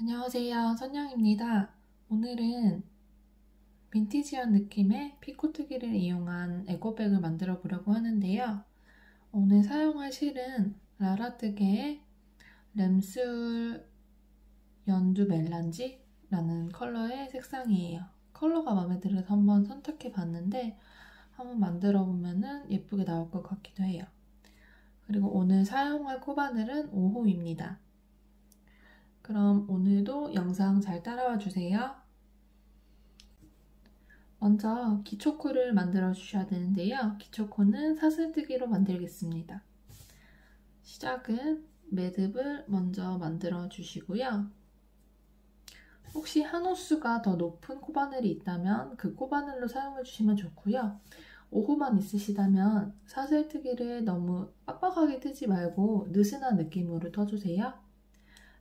안녕하세요, 선영입니다. 오늘은 빈티지한 느낌의 피코트기를 이용한 에코백을 만들어 보려고 하는데요. 오늘 사용할 실은 라라뜨게의 램술 연두 멜란지라는 컬러의 색상이에요. 컬러가 마음에 들어서 한번 선택해 봤는데 한번 만들어 보면 예쁘게 나올 것 같기도 해요. 그리고 오늘 사용할 코바늘은 5호입니다. 그럼 오늘도 영상 잘 따라와 주세요. 먼저 기초코를 만들어 주셔야 되는데요. 기초코는 사슬뜨기로 만들겠습니다. 시작은 매듭을 먼저 만들어 주시고요. 혹시 한 호수가 더 높은 코바늘이 있다면 그 코바늘로 사용해 주시면 좋고요. 5호만 있으시다면 사슬뜨기를 너무 빡빡하게 뜨지 말고 느슨한 느낌으로 떠주세요.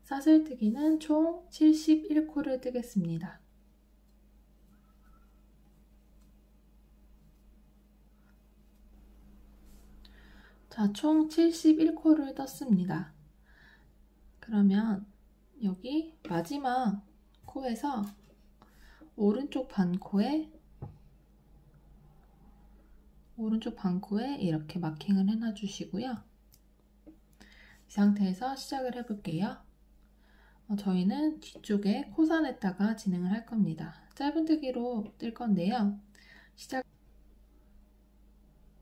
사슬뜨기는 총 71코를 뜨겠습니다. 자, 총 71코를 떴습니다. 그러면 여기 마지막 코에서 오른쪽 반코에 이렇게 마킹을 해놔 주시고요. 이 상태에서 시작을 해볼게요. 저희는 뒤쪽에 코산에다가 진행을 할 겁니다. 짧은뜨기로 뜰 건데요.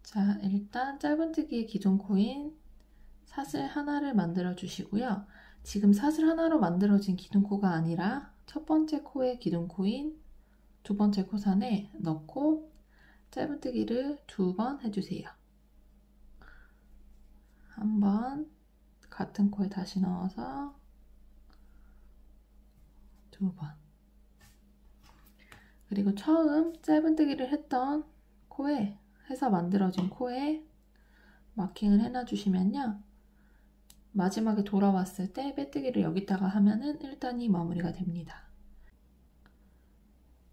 자, 일단 짧은뜨기의 기존 코인 사슬 하나를 만들어 주시고요. 지금 사슬 하나로 만들어진 기둥코가 아니라 첫 번째 코의 기둥코인 두 번째 코산에 넣고 짧은뜨기를 2번 해주세요. 한 번 같은 코에 다시 넣어서 2번. 그리고 처음 짧은뜨기를 했던 코에 해서 만들어진 코에 마킹을 해놔주시면요. 마지막에 돌아왔을 때 빼뜨기를 여기다가 하면은 1단이 마무리가 됩니다.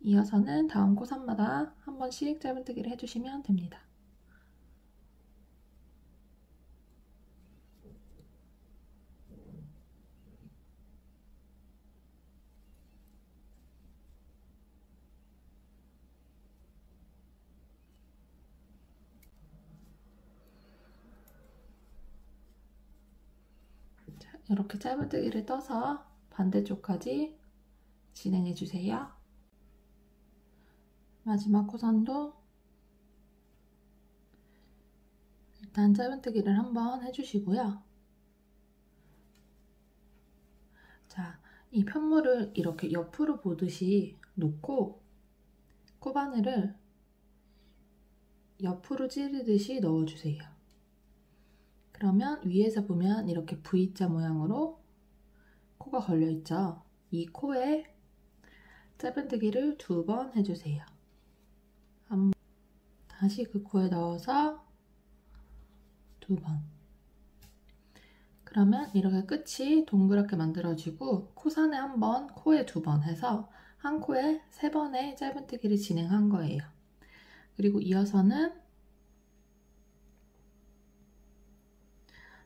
이어서는 다음 코선마다 한 번씩 짧은뜨기를 해주시면 됩니다. 자, 이렇게 짧은뜨기를 떠서 반대쪽까지 진행해 주세요. 마지막 코선도 일단 짧은뜨기를 한번 해주시고요. 자, 이 편물을 이렇게 옆으로 보듯이 놓고 코바늘을 옆으로 찌르듯이 넣어주세요. 그러면 위에서 보면 이렇게 V자 모양으로 코가 걸려있죠. 이 코에 짧은뜨기를 2번 해주세요. 다시 그 코에 넣어서 2번. 그러면 이렇게 끝이 동그랗게 만들어지고 코산에 한 번, 코에 2번 해서 한 코에 3번의 짧은뜨기를 진행한 거예요. 그리고 이어서는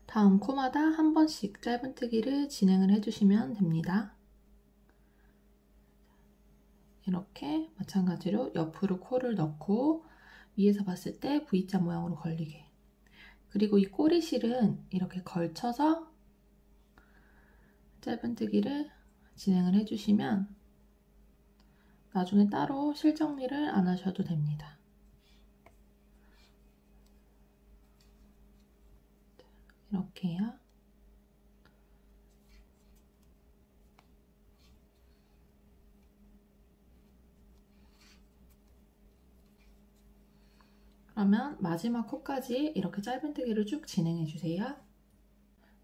다음 코마다 한 번씩 짧은뜨기를 진행을 해주시면 됩니다. 이렇게 마찬가지로 옆으로 코를 넣고 위에서 봤을 때 V자 모양으로 걸리게. 그리고 이 꼬리실은 이렇게 걸쳐서 짧은뜨기를 진행을 해주시면 나중에 따로 실 정리를 안 하셔도 됩니다. 이렇게요. 그러면 마지막 코까지 이렇게 짧은뜨기를 쭉 진행해 주세요.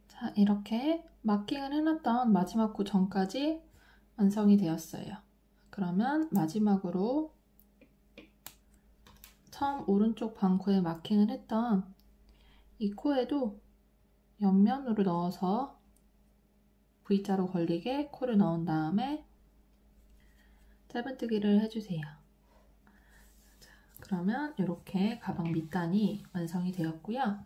자, 이렇게 마킹을 해놨던 마지막 코 전까지 완성이 되었어요. 그러면 마지막으로 처음 오른쪽 반코에 마킹을 했던 이 코에도 옆면으로 넣어서 V자로 걸리게 코를 넣은 다음에 짧은뜨기를 해주세요. 자, 그러면 이렇게 가방 밑단이 완성이 되었고요.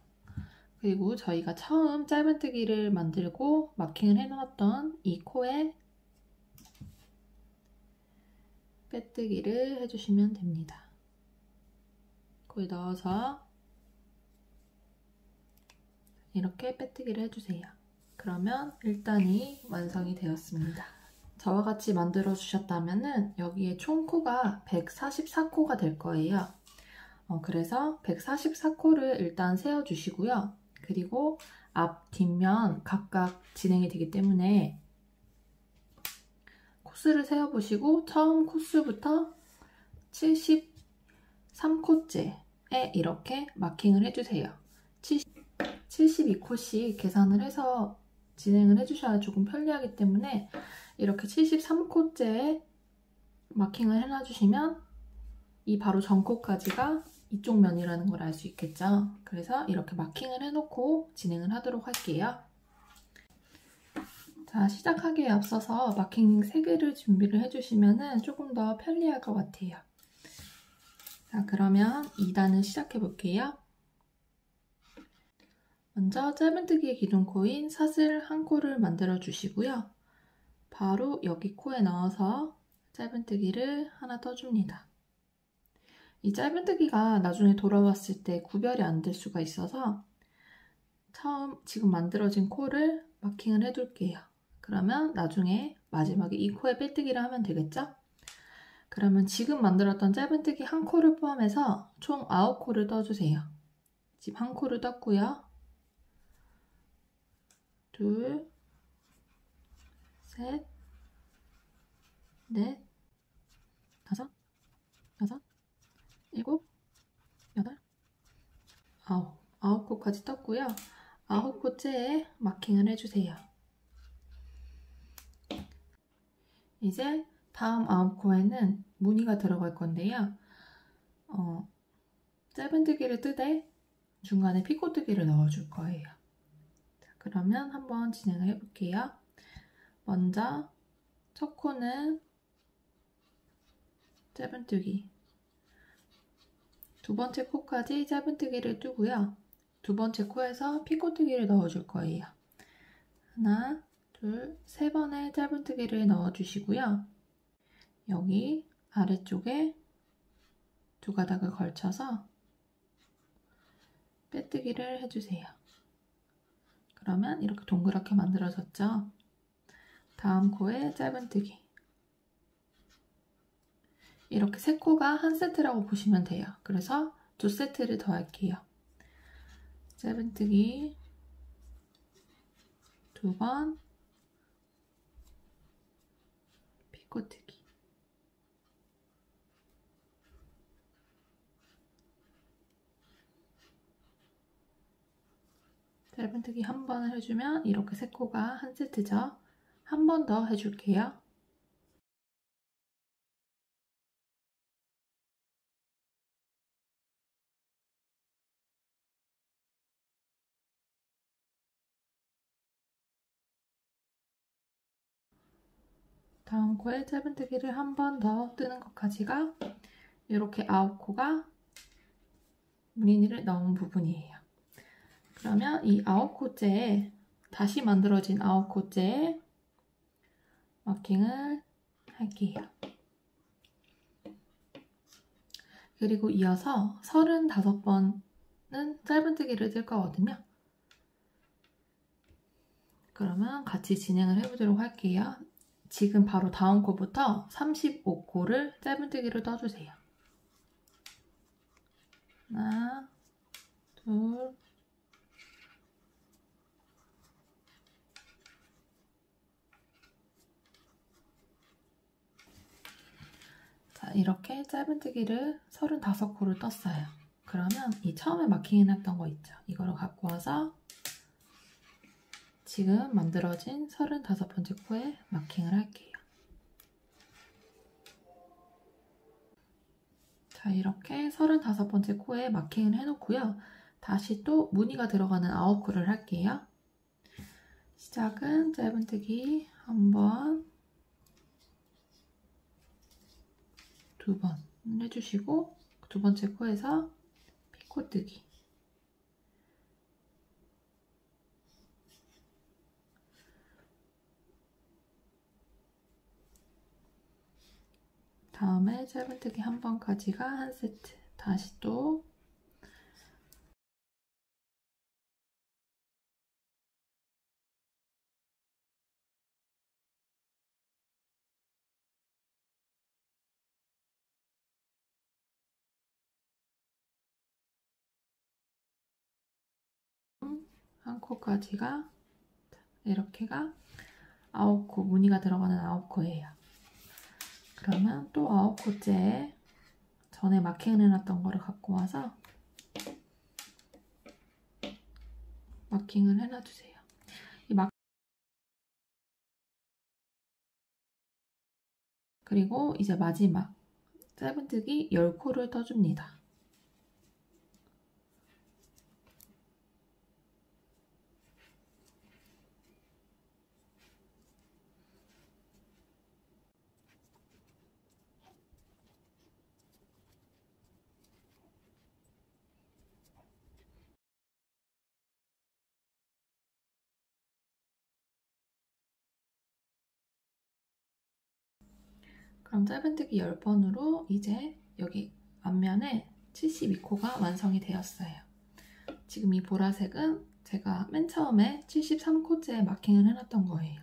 그리고 저희가 처음 짧은뜨기를 만들고 마킹을 해놓았던 이 코에 빼뜨기를 해주시면 됩니다. 코에 넣어서 이렇게 빼뜨기를 해주세요. 그러면 1단이 완성이 되었습니다. 저와 같이 만들어 주셨다면 여기에 총 코가 144코가 될 거예요. 그래서 144코를 일단 세워 주시고요. 그리고 앞, 뒷면 각각 진행이 되기 때문에 코스를 세워 보시고 처음 코스부터 73코째에 이렇게 마킹을 해주세요. 72코씩 계산을 해서 진행을 해주셔야 조금 편리하기 때문에 이렇게 73코째에 마킹을 해놔주시면 이 바로 전코까지가 이쪽 면이라는 걸 알 수 있겠죠. 그래서 이렇게 마킹을 해놓고 진행을 하도록 할게요. 자, 시작하기에 앞서서 마킹 3개를 준비를 해주시면 조금 더 편리할 것 같아요. 자, 그러면 2단을 시작해 볼게요. 먼저 짧은뜨기의 기둥코인 사슬 1코를 만들어 주시고요. 바로 여기 코에 넣어서 짧은뜨기를 하나 떠줍니다. 이 짧은뜨기가 나중에 돌아왔을 때 구별이 안 될 수가 있어서 지금 만들어진 코를 마킹을 해둘게요. 그러면 나중에 마지막에 이 코에 빼뜨기를 하면 되겠죠? 그러면 지금 만들었던 짧은뜨기 1코를 포함해서 총 9코를 떠주세요. 지금 1코를 떴고요. 둘, 셋, 넷, 다섯, 여섯, 일곱, 여덟, 아홉. 9코까지 떴고요. 9코째에 마킹을 해주세요. 이제 다음 9코에는 무늬가 들어갈 건데요. 짧은뜨기를 뜨되 중간에 피코뜨기를 넣어줄 거예요. 자, 그러면 한번 진행을 해볼게요. 먼저 첫 코는 짧은뜨기, 두 번째 코까지 짧은뜨기를 뜨고요. 두 번째 코에서 피코뜨기를 넣어줄 거예요. 하나, 둘, 세 번의 짧은뜨기를 넣어주시고요. 여기 아래쪽에 두 가닥을 걸쳐서 빼뜨기를 해주세요. 그러면 이렇게 동그랗게 만들어졌죠? 다음 코에 짧은뜨기. 이렇게 세 코가 한 세트라고 보시면 돼요. 그래서 두 세트를 더 할게요. 짧은뜨기 두 번, 피코뜨기. 짧은뜨기 한 번을 해주면 이렇게 세 코가 한 세트죠. 한 번 더 해줄게요. 다음 코에 짧은뜨기를 한 번 더 뜨는 것까지가 이렇게 9코가 무늬를 넣은 부분이에요. 그러면 이 9코째에 다시 만들어진 9코째에 마킹을 할게요. 그리고 이어서 35번은 짧은뜨기를 뜰 거거든요. 그러면 같이 진행을 해보도록 할게요. 지금 바로 다음 코부터 35코를 짧은뜨기를 떠주세요. 하나, 둘, 자, 이렇게 짧은뜨기를 35코를 떴어요. 그러면 이 처음에 마킹해놨던 거 있죠? 이거를 갖고 와서 지금 만들어진 35번째 코에 마킹을 할게요. 자, 이렇게 35번째 코에 마킹을 해놓고요. 다시 또 무늬가 들어가는 9코를 할게요. 시작은 짧은뜨기 한 번, 두 번 해주시고 두 번째 코에서 피코뜨기. 다음에 짧은뜨기 한 번까지가 한 세트. 다시 또 한 코까지가 이렇게가 9코, 무늬가 들어가는 9코예요. 그러면 또 9코째 전에 마킹을 해놨던 거를 갖고 와서 마킹을 해놔주세요. 그리고 이제 마지막 짧은뜨기 10코를 떠줍니다. 그럼 짧은뜨기 10번으로 이제 여기 앞면에 72코가 완성이 되었어요. 지금 이 보라색은 제가 맨 처음에 73코째에 마킹을 해놨던 거예요.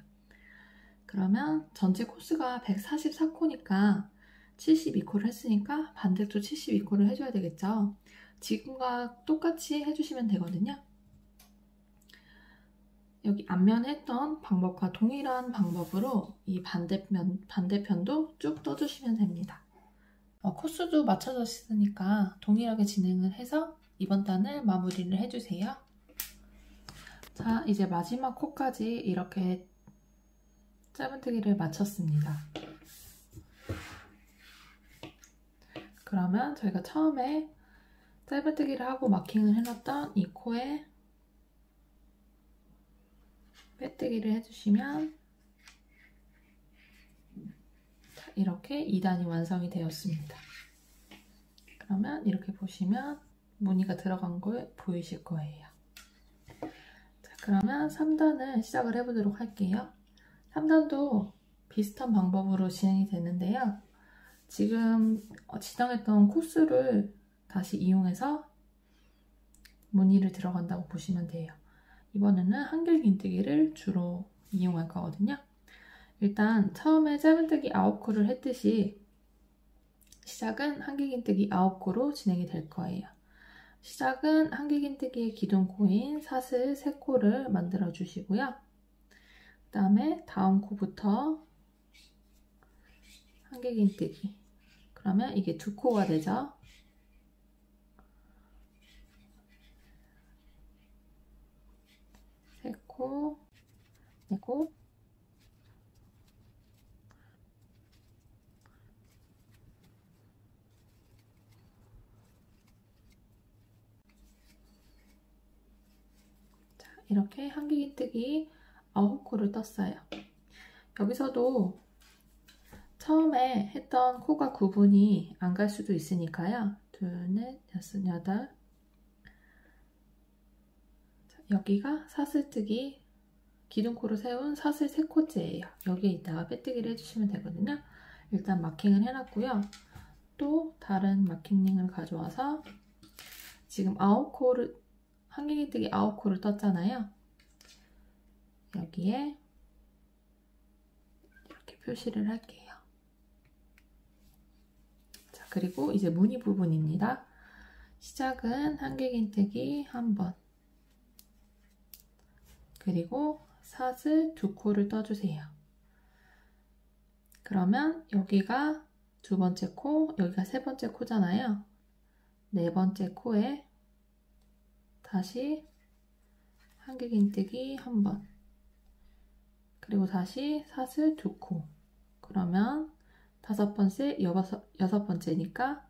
그러면 전체 코스가 144코니까 72코를 했으니까 반대도 72코를 해줘야 되겠죠. 지금과 똑같이 해주시면 되거든요. 여기 앞면에 했던 방법과 동일한 방법으로 이 반대편도 쭉 떠주시면 됩니다. 코스도 맞춰졌으니까 동일하게 진행을 해서 이번 단을 마무리를 해주세요. 자, 이제 마지막 코까지 이렇게 짧은뜨기를 마쳤습니다. 그러면 저희가 처음에 짧은뜨기를 하고 마킹을 해놨던 이 코에 빼뜨기를 해주시면 이렇게 2단이 완성이 되었습니다. 그러면 이렇게 보시면 무늬가 들어간 거 보이실 거예요. 자, 그러면 3단을 시작을 해보도록 할게요. 3단도 비슷한 방법으로 진행이 되는데요. 지금 지정했던 코스를 다시 이용해서 무늬를 들어간다고 보시면 돼요. 이번에는 한길긴뜨기를 주로 이용할 거거든요. 일단 처음에 짧은뜨기 9코를 했듯이 시작은 한길긴뜨기 9코로 진행이 될 거예요. 시작은 한길긴뜨기의 기둥코인 사슬 3코를 만들어 주시고요. 그 다음에 다음 코부터 한길긴뜨기. 그러면 이게 2코가 되죠. 코, 4코, 자, 이렇게 한길긴뜨기 9코를 떴어요. 여기서도 처음에 했던 코가 구분이 안 갈 수도 있으니까요. 2, 4, 6, 8. 여기가 사슬뜨기 기둥코로 세운 사슬 3코째예요. 여기에 있다가 빼뜨기를 해주시면 되거든요. 일단 마킹을 해놨고요. 또 다른 마킹링을 가져와서 지금 9코를 한길긴뜨기 9코를 떴잖아요. 여기에 이렇게 표시를 할게요. 자, 그리고 이제 무늬 부분입니다. 시작은 한길긴뜨기 1번, 그리고 사슬 2코를 떠주세요. 그러면 여기가 2번째 코, 여기가 3번째 코잖아요. 4번째 코에 다시 한길긴뜨기 1번, 그리고 다시 사슬 2코. 그러면 5번째, 6번째니까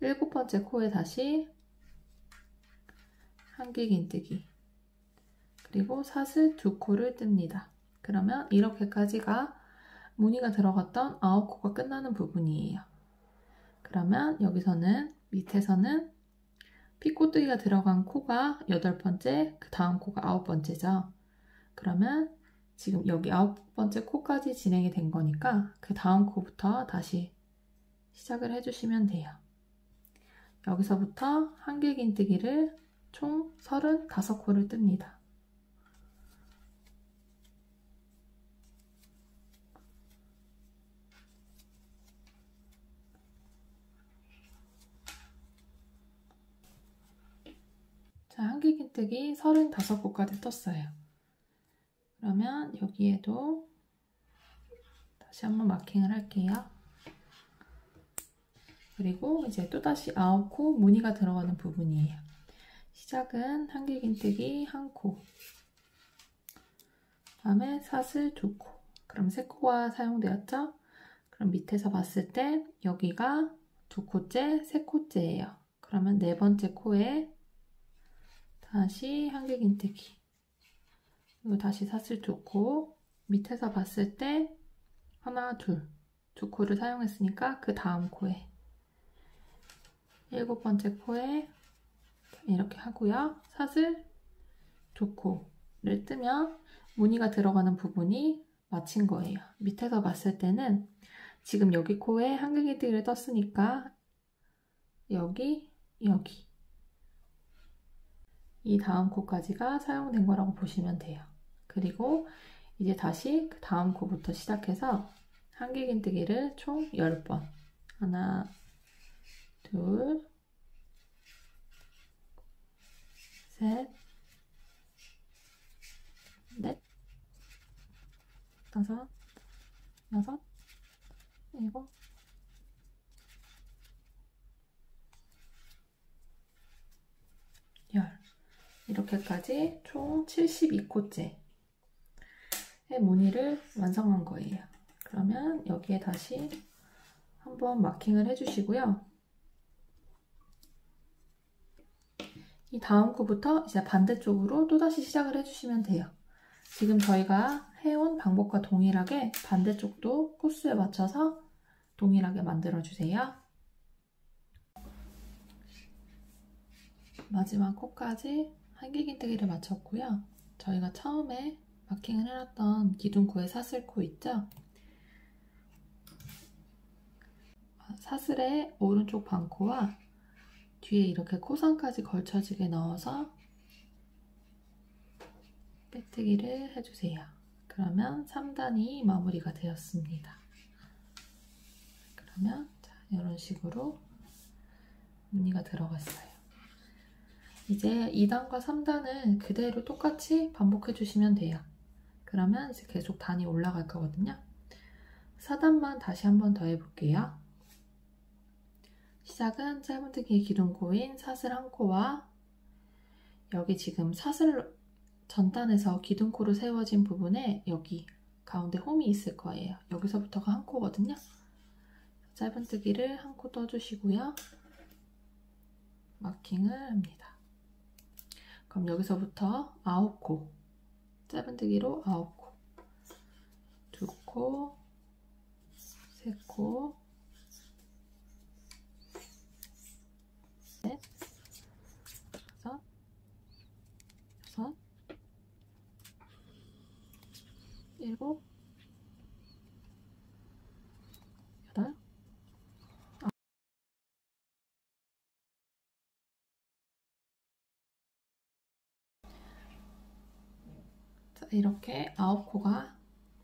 7번째 코에 다시 한길긴뜨기, 그리고 사슬 2코를 뜹니다. 그러면 이렇게까지가 무늬가 들어갔던 9코가 끝나는 부분이에요. 그러면 여기서는 밑에서는 피코뜨기가 들어간 코가 8번째, 그 다음 코가 9번째죠. 그러면 지금 여기 9번째 코까지 진행이 된 거니까 그 다음 코부터 다시 시작을 해주시면 돼요. 여기서부터 한길긴뜨기를 총 35코를 뜹니다. 자, 한길긴뜨기 35코까지 떴어요. 그러면 여기에도 다시 한번 마킹을 할게요. 그리고 이제 또다시 9코 무늬가 들어가는 부분이에요. 시작은 한길긴뜨기 1코, 다음에 사슬 2코, 그럼 3코가 사용되었죠? 그럼 밑에서 봤을 때 여기가 2코째, 3코째예요. 그러면 4번째 코에 다시 한길긴뜨기, 그리고 다시 사슬 2코, 밑에서 봤을 때 하나, 둘, 2코를 사용했으니까 그 다음 코에 7번째 코에 이렇게 하고요. 사슬 2코를 뜨면 무늬가 들어가는 부분이 마친 거예요. 밑에서 봤을 때는 지금 여기 코에 한길긴뜨기를 떴으니까 여기, 여기 이 다음 코까지가 사용된 거라고 보시면 돼요. 그리고 이제 다시 그 다음 코부터 시작해서 한길긴뜨기를 총 10번, 하나, 둘, 셋, 넷, 다섯, 여섯, 일곱, 열, 이렇게까지 총 72코째의 무늬를 완성한 거예요. 그러면 여기에 다시 한번 마킹을 해주시고요. 이 다음 코부터 이제 반대쪽으로 또다시 시작을 해주시면 돼요. 지금 저희가 해온 방법과 동일하게 반대쪽도 코스에 맞춰서 동일하게 만들어주세요. 마지막 코까지 한길긴뜨기를 마쳤고요. 저희가 처음에 마킹을 해놨던 기둥코의 사슬코 있죠? 사슬의 오른쪽 반코와 뒤에 이렇게 코선까지 걸쳐지게 넣어서 빼뜨기를 해주세요. 그러면 3단이 마무리가 되었습니다. 그러면 자, 이런 식으로 무늬가 들어갔어요. 이제 2단과 3단을 그대로 똑같이 반복해 주시면 돼요. 그러면 이제 계속 단이 올라갈 거거든요. 4단만 다시 한 번 더 해볼게요. 시작은 짧은뜨기의 기둥코인 사슬 1코와 여기 지금 사슬 전단에서 기둥코로 세워진 부분에 여기 가운데 홈이 있을 거예요. 여기서부터가 1코거든요. 짧은뜨기를 1코 떠주시고요. 마킹을 합니다. 그럼 여기서부터 9코, 짧은뜨기로 9코, 2코, 3코, 넷, 다섯, 여섯, 일곱, 여덟, 자, 이렇게 9코가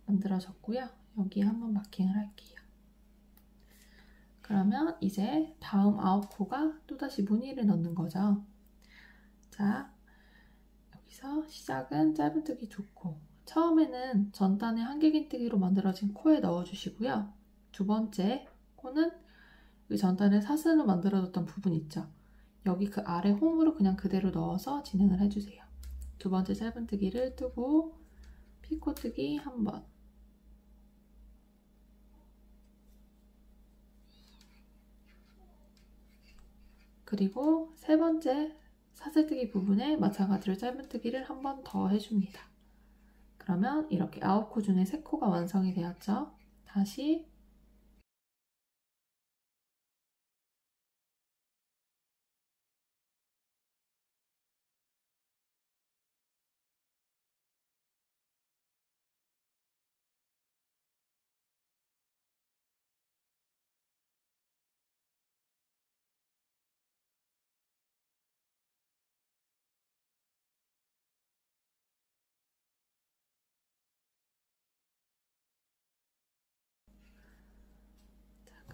만들어졌고요. 여기 한번 마킹을 할게요. 그러면 이제 다음 9코가 또다시 무늬를 넣는 거죠. 자, 여기서 시작은 짧은뜨기 2코. 처음에는 전단에 한길긴뜨기로 만들어진 코에 넣어주시고요. 두 번째 코는 이 전단에 사슬로 만들어졌던 부분 있죠. 여기 그 아래 홈으로 그냥 그대로 넣어서 진행을 해주세요. 두 번째 짧은뜨기를 뜨고 피코뜨기 한 번, 그리고 세 번째 사슬뜨기 부분에 마찬가지로 짧은뜨기를 한 번 더 해줍니다. 그러면 이렇게 9코 중에 3코가 완성이 되었죠. 다시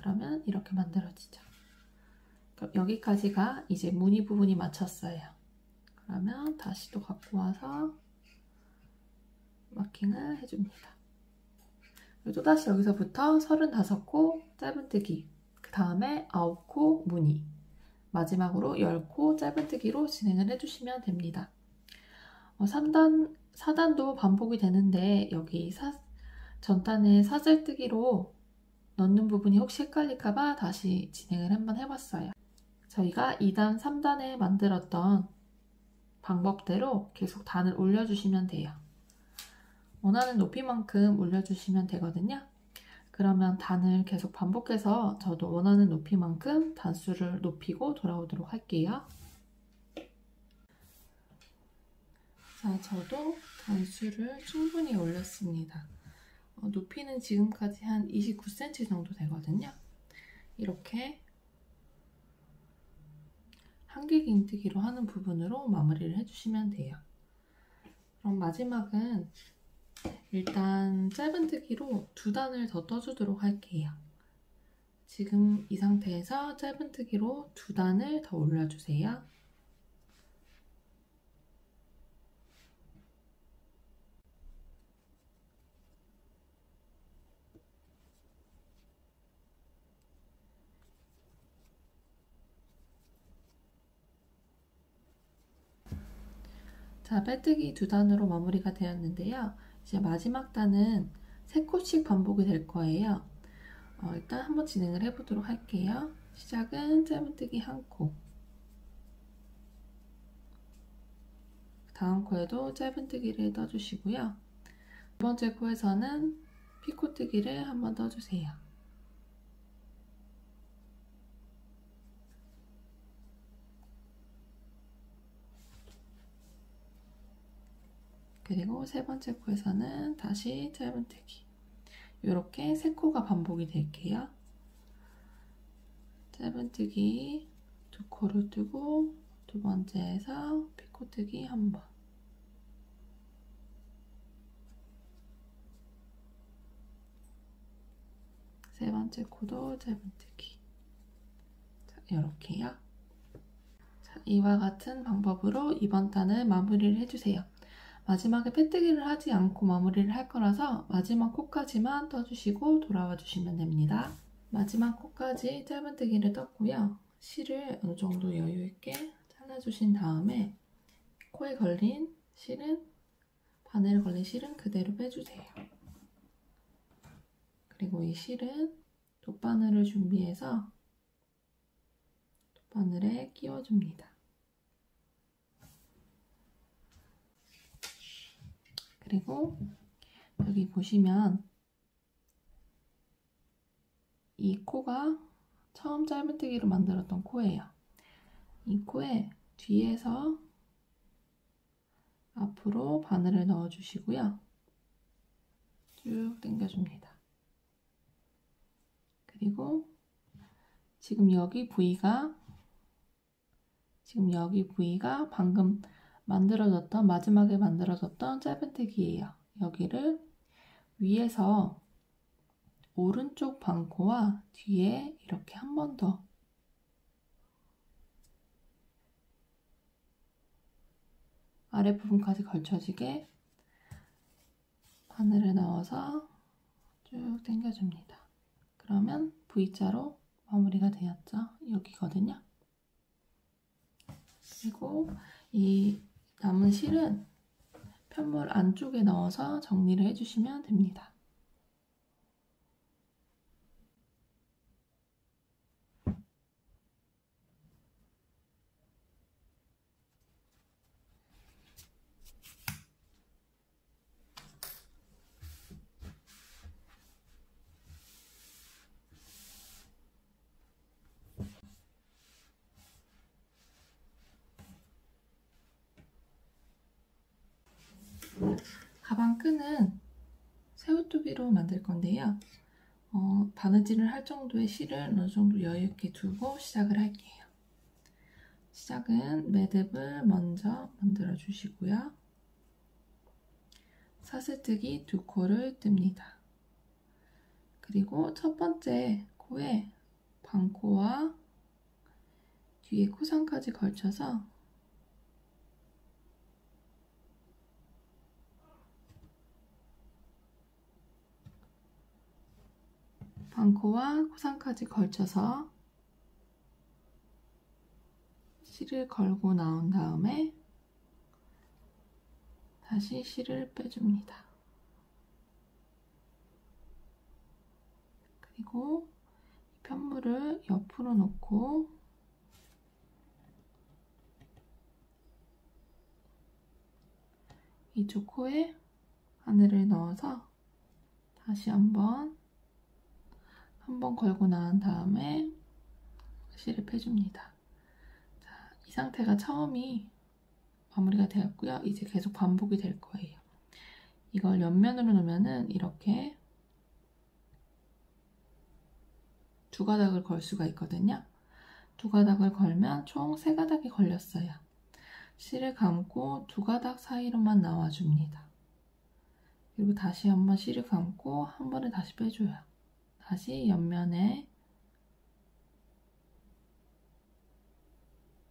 그러면 이렇게 만들어지죠. 그럼 여기까지가 이제 무늬 부분이 맞췄어요. 그러면 다시 또 갖고 와서 마킹을 해줍니다. 그리고 또다시 여기서부터 35코 짧은뜨기, 그 다음에 9코 무늬, 마지막으로 10코 짧은뜨기로 진행을 해주시면 됩니다. 4단도 반복이 되는데 여기 전단에 사슬뜨기로 넣는 부분이 혹시 헷갈릴까봐 다시 진행을 한번 해봤어요. 저희가 2단, 3단에 만들었던 방법대로 계속 단을 올려주시면 돼요. 원하는 높이만큼 올려주시면 되거든요. 그러면 단을 계속 반복해서 저도 원하는 높이만큼 단수를 높이고 돌아오도록 할게요. 자, 저도 단수를 충분히 올렸습니다. 높이는 지금까지 한 29cm 정도 되거든요. 이렇게 한길긴뜨기로 하는 부분으로 마무리를 해주시면 돼요. 그럼 마지막은 일단 짧은뜨기로 2단을 더 떠주도록 할게요. 지금 이 상태에서 짧은뜨기로 2단을 더 올려주세요. 자, 빼뜨기 2단으로 마무리가 되었는데요. 이제 마지막 단은 3코씩 반복이 될 거예요. 일단 한번 진행을 해보도록 할게요. 시작은 짧은뜨기 1코, 다음 코에도 짧은뜨기를 떠주시고요. 두 번째 코에서는 피코뜨기를 한번 떠주세요. 그리고 세 번째 코에서는 다시 짧은뜨기. 이렇게 3코가 반복이 될게요. 짧은뜨기 2코를 뜨고 두 번째에서 피코뜨기 1번. 세 번째 코도 짧은뜨기. 자, 이렇게요. 자, 이와 같은 방법으로 이번 단을 마무리를 해주세요. 마지막에 빼뜨기를 하지 않고 마무리를 할 거라서 마지막 코까지만 떠주시고 돌아와 주시면 됩니다. 마지막 코까지 짧은뜨기를 떴고요. 실을 어느 정도 여유 있게 잘라주신 다음에 코에 걸린 실은, 바늘에 걸린 실은 그대로 빼주세요. 그리고 이 실은 돗바늘을 준비해서 돗바늘에 끼워줍니다. 그리고 여기 보시면 이 코가 처음 짧은뜨기로 만들었던 코예요. 이 코에 뒤에서 앞으로 바늘을 넣어주시고요. 쭉 당겨줍니다. 그리고 지금 여기 부위가 방금 마지막에 만들어졌던 짧은뜨기예요. 여기를 위에서 오른쪽 반코와 뒤에 이렇게 한 번 더 아랫부분까지 걸쳐지게 바늘을 넣어서 쭉 당겨줍니다. 그러면 V자로 마무리가 되었죠. 여기거든요. 그리고 이 남은 실은 편물 안쪽에 넣어서 정리를 해주시면 됩니다. 가방 끈은 새우뚜비로 만들 건데요. 바느질을 할 정도의 실을 어느 정도 여유 있게 두고 시작을 할게요. 시작은 매듭을 먼저 만들어 주시고요. 사슬뜨기 2코를 뜹니다. 그리고 첫 번째 코 코에 반코와 뒤에 코상까지 걸쳐서 반코와 코상까지 걸쳐서 실을 걸고 나온 다음에 다시 실을 빼줍니다. 그리고 편물을 옆으로 놓고 이쪽 코에 바늘을 넣어서 다시 한번 걸고 나온 다음에 실을 빼줍니다. 자, 이 상태가 처음이 마무리가 되었고요. 이제 계속 반복이 될 거예요. 이걸 옆면으로 놓으면은 이렇게 두 가닥을 걸 수가 있거든요. 두 가닥을 걸면 총 세 가닥이 걸렸어요. 실을 감고 두 가닥 사이로만 나와줍니다. 그리고 다시 한번 실을 감고 한 번에 다시 빼줘요. 다시 옆면에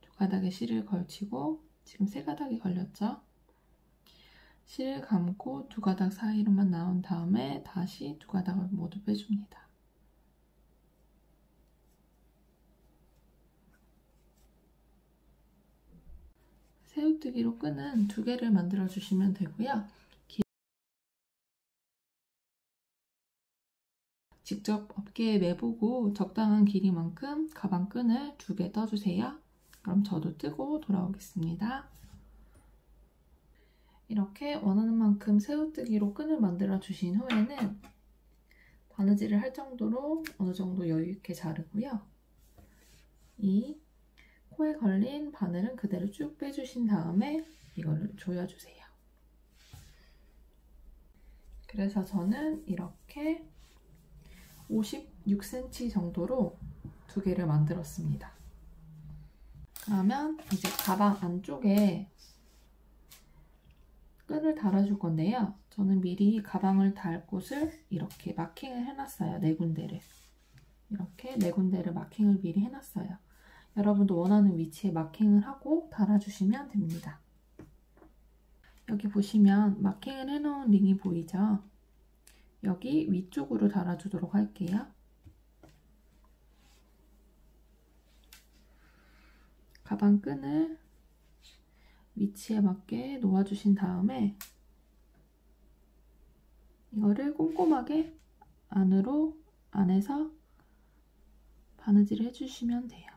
두 가닥의 실을 걸치고 지금 세 가닥이 걸렸죠? 실을 감고 두 가닥 사이로만 나온 다음에 다시 두 가닥을 모두 빼줍니다. 새우뜨기로 끈은 두 개를 만들어 주시면 되고요. 직접 업계에 매보고 적당한 길이만큼 가방 끈을 두 개 떠주세요. 그럼 저도 뜨고 돌아오겠습니다. 이렇게 원하는 만큼 새우뜨기로 끈을 만들어 주신 후에는 바느질을 할 정도로 어느 정도 여유 있게 자르고요. 이 코에 걸린 바늘은 그대로 쭉 빼주신 다음에 이거를 조여주세요. 그래서 저는 이렇게 56cm 정도로 두 개를 만들었습니다. 그러면 이제 가방 안쪽에 끈을 달아줄 건데요. 저는 미리 가방을 달 곳을 이렇게 마킹을 해놨어요. 네 군데를. 이렇게 네 군데를 마킹을 미리 해놨어요. 여러분도 원하는 위치에 마킹을 하고 달아주시면 됩니다. 여기 보시면 마킹을 해놓은 링이 보이죠? 여기 위쪽으로 달아주도록 할게요. 가방 끈을 위치에 맞게 놓아주신 다음에 이거를 꼼꼼하게 안에서 바느질을 해주시면 돼요.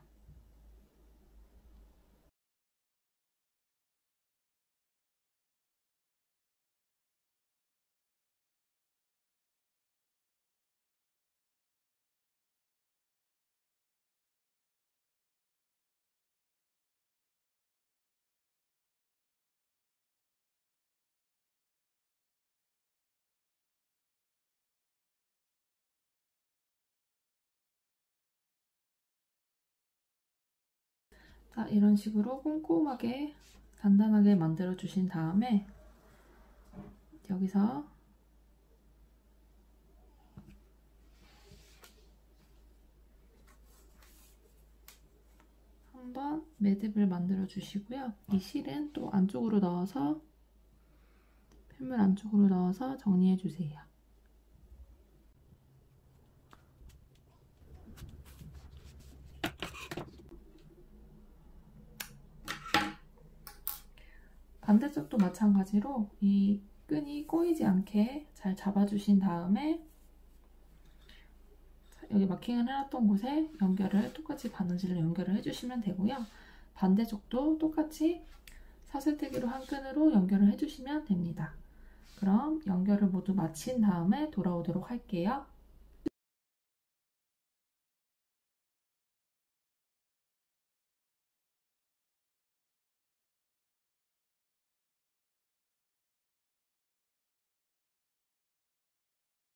자, 이런 식으로 꼼꼼하게 단단하게 만들어 주신 다음에 여기서 한번 매듭을 만들어 주시고요. 이 실은 또 안쪽으로 넣어서 펜물 안쪽으로 넣어서 정리해 주세요. 반대쪽도 마찬가지로 이 끈이 꼬이지 않게 잘 잡아주신 다음에 여기 마킹을 해놨던 곳에 연결을 똑같이 바느질로 연결을 해주시면 되고요. 반대쪽도 똑같이 사슬뜨기로 한 끈으로 연결을 해주시면 됩니다. 그럼 연결을 모두 마친 다음에 돌아오도록 할게요.